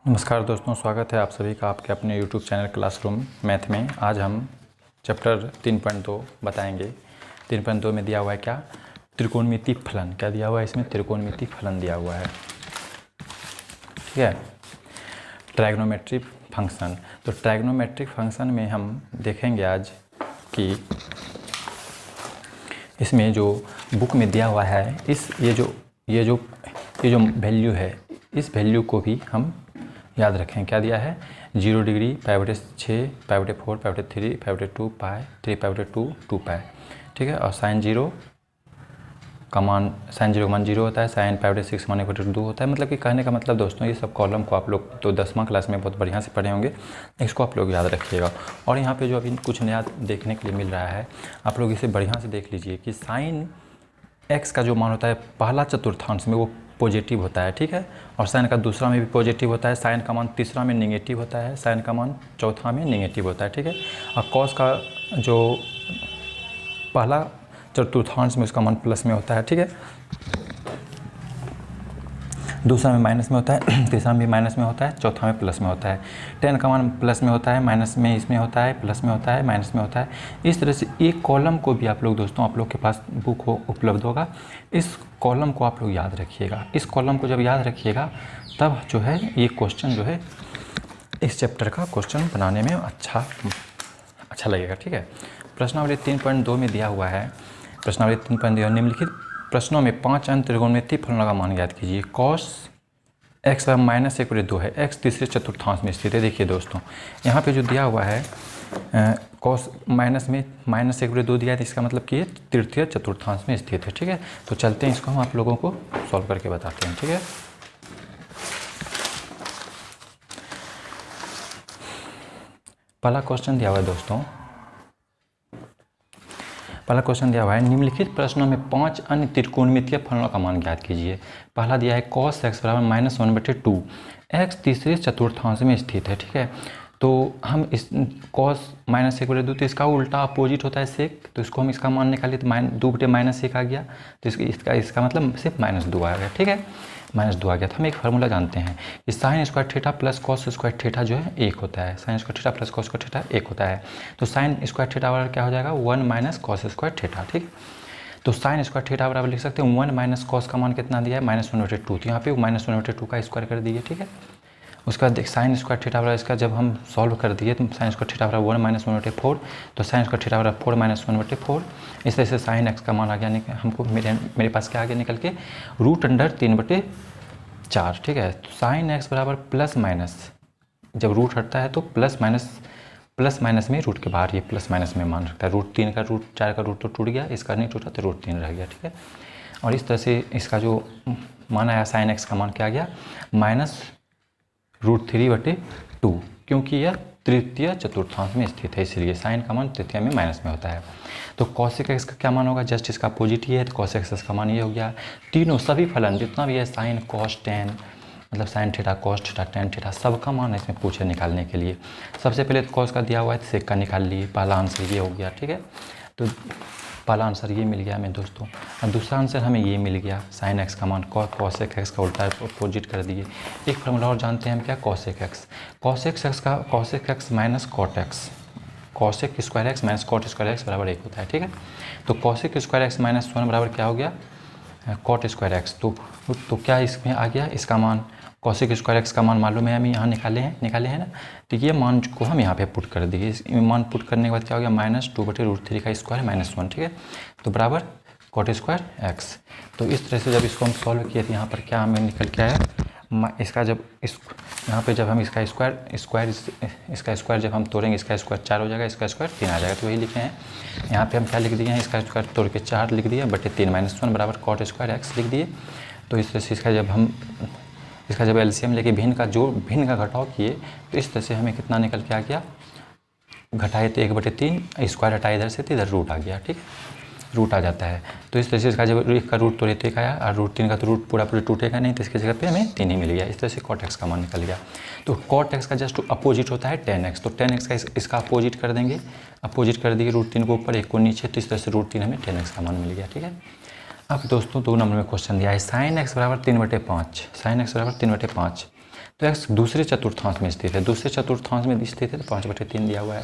नमस्कार दोस्तों, स्वागत है आप सभी का आपके अपने YouTube चैनल क्लासरूम मैथ में। आज हम चैप्टर 3.2 बताएंगे। 3.2 में दिया हुआ है क्या? त्रिकोणमितीय फलन। क्या दिया हुआ है इसमें? त्रिकोणमितीय फलन दिया हुआ है, ठीक है। Trigonometric function. तो ट्रायगोनोमेट्रिक फंक्शन में हम देखेंगे आज कि इसमें जो बुक में दिया हुआ है ये जो वैल्यू है, इस वैल्यू को भी हम याद रखें। क्या दिया है? 0 डिग्री, π/6, π/4, π/3, π/2 पाई, 3π/2 2 पाई, ठीक है। और साइन 0 का मान 0 होता है, साइन π/6 मान 1/2 होता है। मतलब कि कहने का मतलब दोस्तों, ये सब कॉलम को आप लोग तो 10वां क्लास में बहुत बढ़िया से पढ़े होंगे, इसको आप लोग याद रखिएगा। और यहाँ पे जो अभी कुछ नया देखने के लिए मिल रहा है, आप लोग इसे बढ़िया से देख लीजिए कि साइन x का जो मान होता है पहला चतुर्थांश में वो पॉजिटिव होता है, ठीक है। और साइन का दूसरा में भी पॉजिटिव होता है, साइन का मान तीसरा में नेगेटिव होता है, साइन का मान चौथा में नेगेटिव होता है, ठीक है। और कॉस का जो पहला चतुर्थांश में उसका मान प्लस में होता है, ठीक है। दूसरा में माइनस में होता है, तीसरा में माइनस में होता है, चौथा में प्लस में होता है। 10 का मान प्लस में होता है, माइनस में इसमें होता है, प्लस में होता है, माइनस में होता है। इस तरह से एक कॉलम को भी आप लोग दोस्तों, आप लोग के पास बुक हो उपलब्ध होगा, इस कॉलम को आप लोग याद रखिएगा। इस कॉलम को जब याद रखिएगा तब जो है ये क्वेश्चन जो है इस चैप्टर का क्वेश्चन बनाने में अच्छा लगेगा, ठीक है। प्रश्नावली 3.2 में दिया हुआ है। प्रश्नावली 3.2 निम्नलिखित प्रश्नों में 5 अंक त्रिकोणमितीय फलनों का मान ज्ञात कीजिए। cos x -1/2 है, x तीसरे चतुर्थांश में स्थित है। देखिए दोस्तों, यहाँ पे जो दिया हुआ है cos माइनस में -1/2 दिया है, तो इसका मतलब कि ये तृतीय चतुर्थांश में स्थित है, ठीक है। तो चलते हैं, इसको हम आप लोगों को सॉल्व करके बताते हैं, ठीक है। पहला क्वेश्चन दिया हुआ है दोस्तों, पहला क्वेश्चन दिया हुआ है निम्नलिखित प्रश्नों में 5 अन्य त्रिकोणमितीय फलनों का मान ज्ञात कीजिए। पहला दिया है cos x -1/2, x तीसरे चतुर्थांश में स्थित है, ठीक है। तो हम इस cos -1/2, तो इसका उल्टा अपोजिट होता है sec, तो इसको हम इसका मान निकालिए तो 2/-1 आ गया, तो इसका मतलब सिर्फ -2 आ गया, ठीक है। -2 आ गया। तो हम एक फार्मूला जानते हैं कि sine square theta plus cos square theta जो है 1 होता है। Sine square theta plus cos square theta 1 होता है। तो साइन स्क्वायर थीटा बराबर क्या हो जाएगा? 1 - कॉस स्क्वायर थीटा, ठीक। तो साइन स्क्वायर थीटा बराबर लिख सकते हैं 1 - कॉस का मान कितना दिया है? -1/2। तो यहाँ पे -1/2 का स्क्वायर कर दीजिए, ठीक है। उसके बाद साइन स्क्वायर थीटा बराबर इसका जब हम सॉल्व कर दिए तो साइन स्क्वायर थीटा बराबर 1 - 1/4, तो साइन स्क्वायर थीटा बराबर 4 - 1/4। इस तरह से साइन एक्स का मान आ गया हमको, मेरे पास क्या आ गया निकल के? √3/4, ठीक है। तो साइन एक्स बराबर प्लस माइनस, जब रूट हटता है तो प्लस माइनस में रूट के बाहर ये प्लस माइनस में मान रखता है। √3 का √4 का रूट तो टूट गया, इसका नहीं टूटा तो √3 रह गया, ठीक है। और इस तरह से इसका जो मान आया साइन एक्स का मान क्या आ गया? -√3/2, क्योंकि यह तृतीय चतुर्थांश में स्थित है, इसलिए साइन का मान तृतीय में माइनस में होता है। तो कॉसेक एक्स का क्या मान होगा? जस्ट इसका अपोजिट ये है, तो कॉसेक एक्स का मान ये हो गया। तीनों सभी फलन जितना भी है, साइन कॉस टेन, मतलब sine theta cos theta tan theta, सबका मान है इसमें पूछे निकालने के लिए। सबसे पहले तो कॉस का दिया हुआ है, तो सेक का निकाल लिए, पहला आंसर ये हो गया, ठीक है। तो पहला आंसर ये मिल गया हमें दोस्तों। और दूसरा आंसर हमें ये मिल गया, साइन एक्स का मान कॉसेक एक्स का उल्टा अपोजिट कर दिए। एक फॉर्मूला और जानते हैं हम क्या? Cosec x minus cot x, cosec square x minus cot square x बराबर 1 होता है, ठीक है। तो कॉसेक स्क्वायर एक्स माइनस 1 बराबर क्या हो गया? Cot square x. तो क्या इसमें आ गया? इसका मान कॉसेक स्क्वायर एक्स का मान मालूम है, हम यहाँ निकाले हैं ना। तो ये मान को हम यहाँ पे पुट कर दिए। इस मान पुट करने के बाद क्या हो गया? -2/√3 का स्क्वायर -1, ठीक है। तो बराबर कॉट स्क्वायर एक्स। तो इस तरह से जब इसको हम सॉल्व किए तो यहाँ पर क्या हमें निकल के आया? इसका जब यहाँ पे जब हम इसका स्क्वायर जब हम तोड़ेंगे, इसका स्क्वायर 4 हो जाएगा, इसका स्क्वायर 3 आ जाएगा। तो वही लिखे हैं यहाँ पे हम क्या लिख दिए हैं? इसका स्क्वायर तोड़ के 4 लिख दिए, बटे 3 - 1 बराबर कॉट स्क्वायर एक्स लिख दिए। तो इस तरह से इसका जब एलसीएम लेके भिन्न का घटाव किए, तो इस तरह से हमें कितना निकल के आ गया? घटाए तो 1/3, स्क्वायर हटाए इधर से तो इधर रूट आ गया, ठीक है, रूट आ जाता है। तो इस तरह से इसका जब 1 का रूट तो रहते एक आया, और √3 का तो रूट पूरा टूटेगा नहीं, तो इसकी जगह पे हमें 3 ही मिल गया। इस तरह से कॉट एक्स का मान निकल गया। तो कॉट एक्स का जस्ट अपोजिट होता है tan x, तो tan x का इसका अपोजिट कर देंगे, अपोजिट कर दिए √3 को ऊपर 1 को नीचे, तो इस तरह से √3 हमें tan x का मान मिल गया, ठीक है। अब दोस्तों 2 नंबर में क्वेश्चन दिया है साइन एक्स बराबर 3/5, साइन एक्स बराबर 3/5। तो एक्स दूसरे चतुर्थांश में स्थित है, दूसरे चतुर्थांश में स्थित है तो 5/3 दिया हुआ है।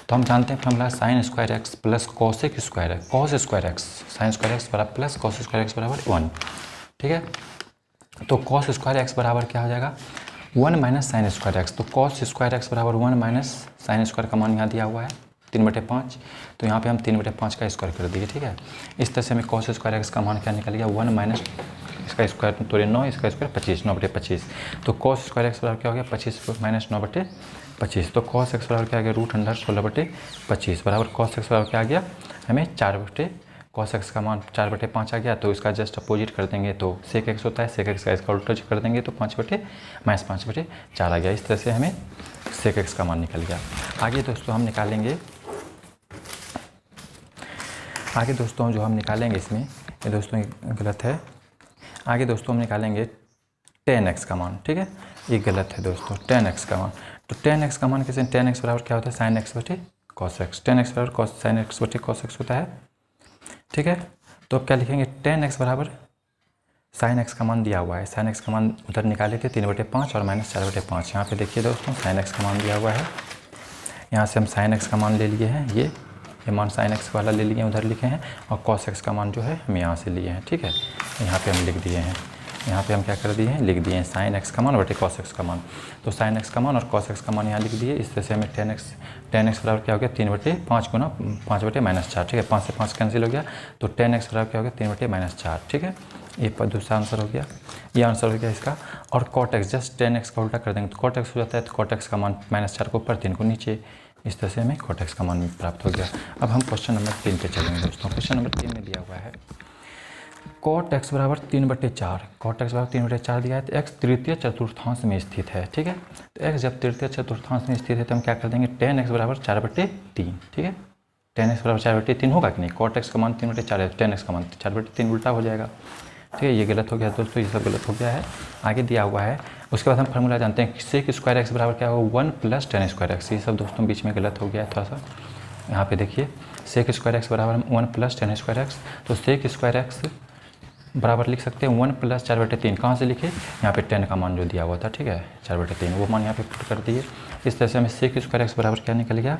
तो हम जानते हैं formula sine square x plus cosec square x, cos square x sine square x बराबर प्लस कॉस स्क्वायर एक्स बराबर 1। ठीक है, तो कॉस स्क्वायर एक्स बराबर क्या हो जाएगा 1 माइनस साइन स्क्वायर एक्स। तो कॉस स्क्वायर एक्स बराबर 1 माइनस साइन स्क्वायर का मान यहाँ दिया हुआ है 3/5। तो यहाँ पे हम 3/5 का स्क्वायर कर दिए। ठीक है, इस तरह से हमें कॉस स्क्वायर एक्स का मान क्या निकल गया 1 माइनस इसका स्क्वायर तो 9, इसका स्क्वायर 25, 9/25। तो कॉस स्क्वायर एक्स बराबर क्या हो गया 25 माइनस 9/25। तो कॉस एक्स बराबर क्या आ गया √16/25 बराबर कॉस एक्स बराबर क्या आ गया हमें 4 कॉस एक्स का मान 4/5 आ गया। तो इसका जस्ट अपोजिट कर देंगे तो सेक एक्स होता है, सेक एक्स का इसका उल्टा कर देंगे तो 5/4 आ गया। इस तरह से हमें सेक एक्स का मान निकल गया। आगे दोस्तों हम निकालेंगे, आगे दोस्तों जो हम निकालेंगे इसमें ये दोस्तों गलत है। आगे दोस्तों हम निकालेंगे tan x का मान। ठीक है, ये गलत है दोस्तों tan x का मान। तो tan x का मान कैसे, tan x बराबर क्या होता है sin x/cos x, tan x बराबर sin x/cos x होता है। ठीक है, तो अब क्या लिखेंगे tan x बराबर sin x का मान दिया हुआ है, sin x का मान उधर निकाले थे 3/5 और माइनस 4/5। यहाँ पे देखिए दोस्तों sin x का मान दिया हुआ है, यहाँ से हम sin x का मान ले लिए हैं, ये मान sin x वाला ले लिए हैं उधर लिखे हैं, और cos x का मान जो है हम यहाँ से लिए हैं। ठीक है, यहाँ पे हम लिख दिए हैं, यहाँ पे हम क्या कर दिए हैं लिख दिए हैं sin x का मान बटे cos x का मान। तो sin x का मान और cos x का मान यहाँ लिख दिए। इस तरह से हमें tan x बराबर क्या हो गया 3/5 गुना 5/-4। ठीक है, 5 से 5 कैंसिल हो गया तो tan x बराबर क्या हो गया 3/-4। ठीक है, ये दूसरा आंसर हो गया, ये आंसर हो गया इसका। और cot x just tan x का उल्टा कर देंगे तो cot x हो जाता है, तो cot x का मान -4 को ऊपर 3 को नीचे। इस तरह से हमें cot x का मान प्राप्त हो गया। अब हम क्वेश्चन नंबर 3 पे चलेंगे दोस्तों। क्वेश्चन नंबर 3 में दिया हुआ है cot x बराबर 3/4, cot x बराबर 3/4 दिया है। तो x तृतीय चतुर्थांश में स्थित है। ठीक है, तो x जब तृतीय चतुर्थांश में स्थित है तो हम क्या कर देंगे tan x बराबर 4/3। ठीक है, tan x बराबर 4/3 होगा कि नहीं, cot x का मान 3/4 है, tan x का मान 4/3 उल्टा हो जाएगा। ठीक है, ये गलत हो गया दोस्तों, ये सब गलत हो गया है। आगे दिया हुआ है, उसके बाद हम फार्मूला जानते हैं सेक स्क्वायर एक्स बराबर क्या होगा 1 + tan स्क्वायर एक्स। ये सब दोस्तों बीच में गलत हो गया है थोड़ा सा। यहाँ पे देखिए सेक स्क्वायर एक्स बराबर 1 + tan स्क्वायर एक्स। तो सेक स्क्वायर एक्स बराबर लिख सकते हैं 1 + 4/3। कहाँ से लिखे, यहाँ पे tan का मान जो दिया हुआ था। ठीक है, 4/3 वो मान यहाँ पे पुट कर दिए। इस तरह से हमें सेक स्क्वायर एक्स बराबर क्या निकल गया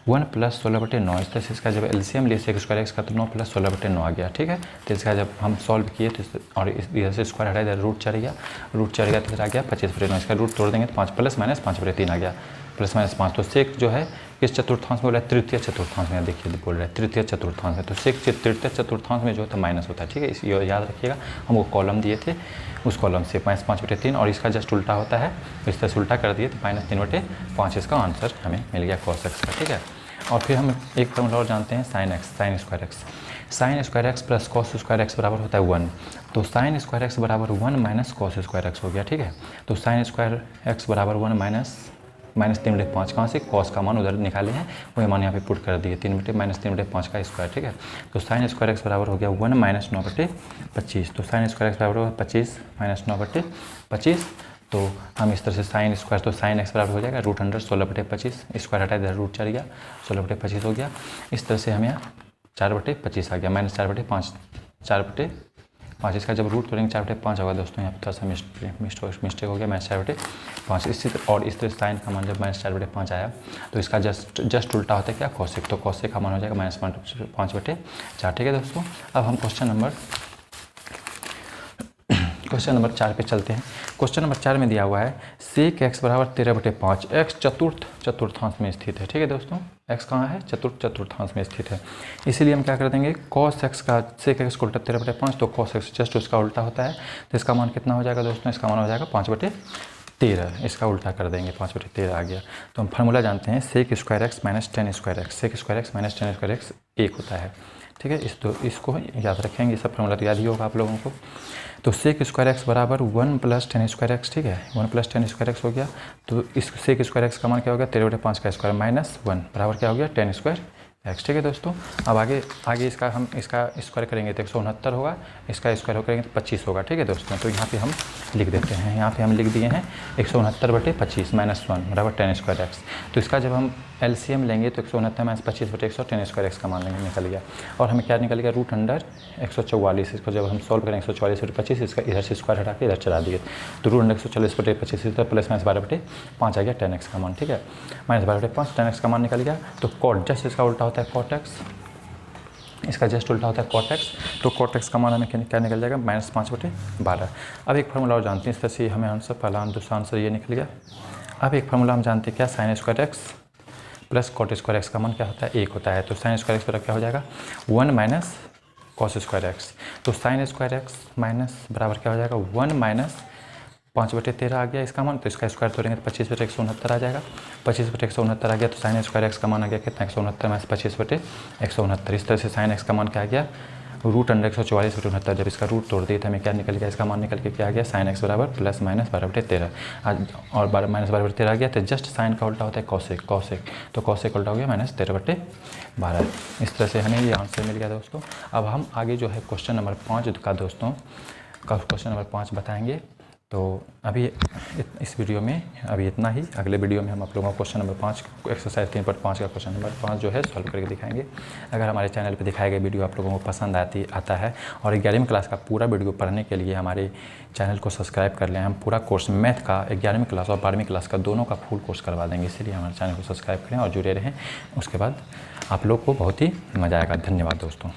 1 + 16/9। इस तरह से इसका जब एलसीएम लिए सेक स्क्वायर एक्स का तो 9 + 16/9 आ गया। ठीक है, तो इसका जब हम सॉल्व किए तो और इधर से स्क्वायर हटाया, इधर रूट चढ़ गया तो इधर आ गया 25/9। इसका रूट तोड़ देंगे तो 5 ± 5/3 आ गया, +-5। तो सेक जो है किस चतुर्थांश में बोला है, तृतीय चतुर्थांश में। देखिए बोल रहा है तृतीय चतुर्थांश में, तो सेक तृतीय चतुर्थांश में जो है तो माइनस होता है। ठीक है, इस याद रखिएगा, हम वो कॉलम दिए थे उस कॉलम से -5/3 और इसका जस्ट उल्टा होता है, इस तरह से उल्टा कर दिए तो -3/5 इसका आंसर हमें मिल गया cos x का। ठीक है, और फिर हम एक फॉर्मूला और जानते हैं sin square x. Sine square x plus cos square x बराबर होता है 1। तो साइन स्क्वायर एक्स बराबर 1 माइनस कॉस स्क्वायर एक्स हो गया। ठीक है, तो साइन स्क्वायर एक्स बराबर 1 -3/5। कहाँ से, कॉस का मान उधर निकाले हैं, वही मान यहाँ पे पुट कर दिए 3/-3/5 का स्क्वायर। ठीक है, तो साइन स्क्वायर एक्स बराबर हो गया 1 - 9/25। तो साइन स्क्वायर एक्स बराबर होगा 25 - 9/25। तो हम इस तरह से साइन स्क्वायर, तो साइन एक्स बराबर हो जाएगा √16/25। स्क्वायर हटा इधर रूट चढ़ गया, 16/25 हो गया। इस तरह से हमें यहाँ 4/25 आ गया, -4/5, 4/5। इसका जब रूट तोड़ेंगे 4/5 होगा दोस्तों। यहाँ पर थोड़ा सा मिस्टेक हो गया, -4/5। इसी और इस तरह साइन का मान जब -4/5 आया तो इसका जस्ट उल्टा होता है क्या, कॉसेक। तो कॉसेक का मान हो जाएगा -5/4। ठीक है दोस्तों, अब हम क्वेश्चन नंबर 4 पे चलते हैं। क्वेश्चन नंबर 4 में दिया हुआ है सेक एक्स बराबर 13/5। एक्स चतुर्थांश में स्थित है। ठीक है दोस्तों, एक्स कहाँ है, चतुर्थांश में स्थित है। इसीलिए हम क्या कर देंगे cos x का सेक एक्स को उल्टा 13/5, तो cos x जस्ट उसका उल्टा होता है। तो इसका मान कितना हो जाएगा दोस्तों, इसका मान हो जाएगा 5/13। इसका उल्टा कर देंगे, 5/13 आ गया। तो हम फार्मूला जानते हैं sec square x minus tan square x. Sec square x minus tan square x 1 होता है। ठीक है, इसको याद रखेंगे, सब फार्मूला तो याद ही होगा आप लोगों को। तो सेक स्क्वायर एक्स बराबर 1 + tan स्क्वायर एक्स। ठीक है, 1 + tan स्क्वायर एक्स हो गया। तो इस सेक स्क्वायर एक्स का मान क्या हो गया 13/5 का स्क्वायर -1 बराबर क्या हो गया tan स्क्वायर एक्स। ठीक है दोस्तों, अब आगे इसका हम इसका स्क्वायर करेंगे तो 169 होगा, इसका स्क्वायर करेंगे तो 25 होगा। ठीक है दोस्तों, तो यहाँ पे हम लिख देते हैं, यहाँ पे हम लिख दिए हैं 169/25 -1 बराबर tan स्क्वायर एक्स। तो इसका जब हम एलसीएम लेंगे तो 169 माइनस 25/100 tan स्क्वायर एक्स का मान लेंगे, निकल गया। और हमें क्या निकल गया, √144। इसको जब हम सॉल्व करेंगे 144/25, इसका इधर से स्क्वायर हटा के इधर चला दिए तो √140/25 इधर प्लस माइनस 12/5 आ गया tan एक्स का मान, ठीक है। माइनस 12/5 tan एक्स का मान निकल गया। तो कॉट जस्ट इसका उल्टा होता है कॉट एक्स, इसका जस्ट उल्टा होता है कॉट एक्स। तो कॉट एक्स का मान हमें क्या निकल जाएगा, -5/12। अब एक फार्मूला और जानते हैं, इस तरह से हमें आंसर पहला दूसरा आंसर ये निकल गया। अब एक फार्मूला हम जानते हैं क्या, sin square x plus cot square x का मान क्या होता है, 1 होता है। तो sin स्क्वायर एक्स बराबर क्या हो जाएगा, 1 माइनस कॉस स्क्वायर एक्स। तो sin स्क्वायर एक्स माइनस बराबर क्या हो जाएगा, 1 माइनस 5/13 आ गया इसका मान। तो इसका स्क्वायर तोड़ेंगे तो 25/169 आ जाएगा। 25/169 आ गया तो sin स्क्वायर एक्स का मान आ गया कितना, 169 माइनस 25/169। इस तरह से sin एक्स का मान क्या आ गया, √144/69। जब इसका रूट तोड़ दिए तो हमें क्या निकल गया, इसका मान निकल के क्या आ गया, sin एक्स बराबर प्लस माइनस 12/13 और माइनस 12/13 आ गया। तो जस्ट साइन का उल्टा होता है कॉसेक, तो कॉसेक उल्टा हो गया -13/12। इस तरह से हमें ये आंसर मिल गया दोस्तों। अब हम आगे जो है क्वेश्चन नंबर 5 का दोस्तों का क्वेश्चन नंबर 5 बताएंगे। तो अभी इस वीडियो में अभी इतना ही। अगले वीडियो में हम आप लोगों को क्वेश्चन नंबर 5 एक्सरसाइज 3.5 का क्वेश्चन नंबर 5 जो है सॉल्व करके दिखाएंगे। अगर हमारे चैनल पर दिखाए गए वीडियो आप लोगों को पसंद आता है और 11वीं क्लास का पूरा वीडियो पढ़ने के लिए हमारे चैनल को सब्सक्राइब कर लें। हम पूरा कोर्स मैथ का 11वीं क्लास और 12वीं क्लास का दोनों का फुल कोर्स करवा देंगे, इसलिए हमारे चैनल को सब्सक्राइब करें और जुड़े रहें। उसके बाद आप लोग को बहुत ही मज़ा आएगा। धन्यवाद दोस्तों।